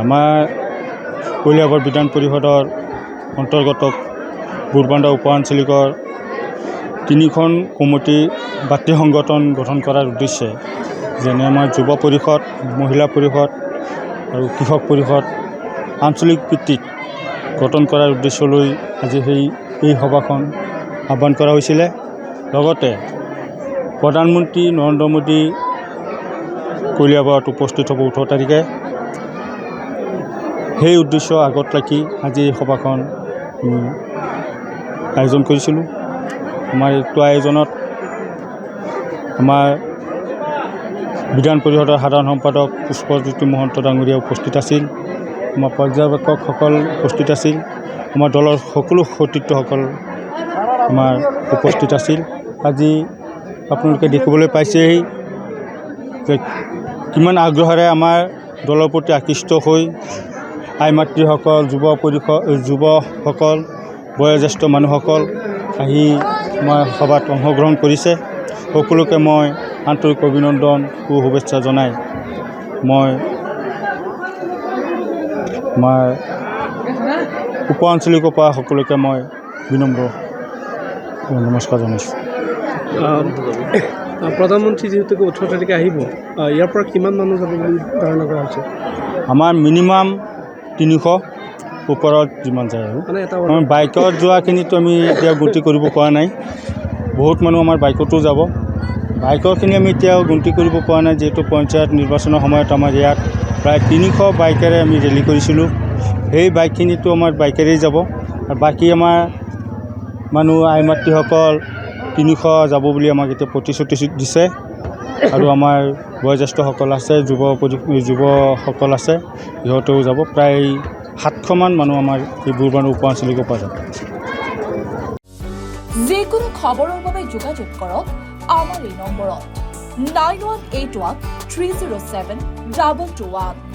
আমাৰ কলিয়াবৰ বিধান পৰিষদৰ অন্তৰ্গত বুৰবান্ধা উপ আঞ্চলিকৰ 3খন কমিটি বাতি সংগঠন গঠন কৰাৰ উদ্দেশ্যে যেনে আমাৰ যুৱ পৰিষদ, মহিলা পৰিষদ আৰু কৃষক পৰিষদ আঞ্চলিক ভিত্তিত গঠন কৰাৰ উদ্দেশ্য লৈ আজি এই সভাখন আহ্বান কৰা হৈছিলে। লগতে প্ৰধানমন্ত্ৰী নৰেন্দ্ৰ মোদী কলিয়াবৰত উপস্থিত হ'ব 18 তাৰিখে। সেই উদ্দেশ্য আগত ৰাখি আজি এই সভাখন আয়োজন কৰিছিলোঁ। আমাৰ এইটো আয়োজনত আমাৰ বিধান পৰিষদৰ সাধাৰণ সম্পাদক পুষ্পজ্যোতি মহন্ত ডাঙৰীয়া উপস্থিত আছিল। আমাৰ পৰ্যবেক্ষকসকল উপস্থিত আছিল। আমাৰ দলৰ সকলো সতীৰ্থসকল আমাৰ উপস্থিত আছিল। আজি আপোনালোকে দেখিবলৈ পাইছেই যে কিমান আগ্ৰহেৰে আমাৰ দলৰ প্ৰতি আকৃষ্ট হৈ আই মাতৃসকল, যুৱসকল, বয়োজ্যেষ্ঠ মানুহসকল আহি আমাৰ সভাত অংশগ্ৰহণ কৰিছে। সকলোকে মই আন্তৰিক অভিনন্দন আৰু শুভেচ্ছা জনাই মই আমাৰ উপ আঞ্চলিকৰ পৰা সকলোকে মই বিনম্ৰ নমস্কাৰ জনাইছোঁ। প্ৰধানমন্ত্ৰী যিহেতুকে 18 তাৰিখে আহিব, ইয়াৰ পৰা কিমান মানুহ যাব বুলি ধাৰণা কৰা হৈছে? আমাৰ মিনিমাম 300 ওপৰত যিমান যায় আৰু আমাৰ বাইকত যোৱাখিনিতো আমি এতিয়া গতি কৰিব পৰা নাই। বহুত মানুহ আমাৰ বাইকতো যাব। বাইকৰখিনি আমি এতিয়াও গন্তি কৰিব পৰা নাই, যিহেতু পঞ্চায়ত নিৰ্বাচনৰ সময়ত আমাৰ ইয়াত প্ৰায় 300 বাইকেৰে আমি ৰেলী কৰিছিলোঁ। সেই বাইকখিনিতো আমাৰ বাইকেৰেই যাব। আৰু বাকী আমাৰ মানুহ আই মাতৃসকল 300 যাব বুলি আমাক এতিয়া প্ৰতিশ্ৰুতি দিছে। আৰু আমাৰ বয়োজ্যেষ্ঠসকল আছে, যুৱসকল আছে, সিহঁতেও যাব। প্ৰায় 700মান মানুহ আমাৰ এই বুৰবান্ধা উপ আঞ্চলিকৰ পৰা যাব। যিকোনো খবৰৰ বাবে যোগাযোগ কৰক আমাৰ এই নম্বৰত 9181 307 2221।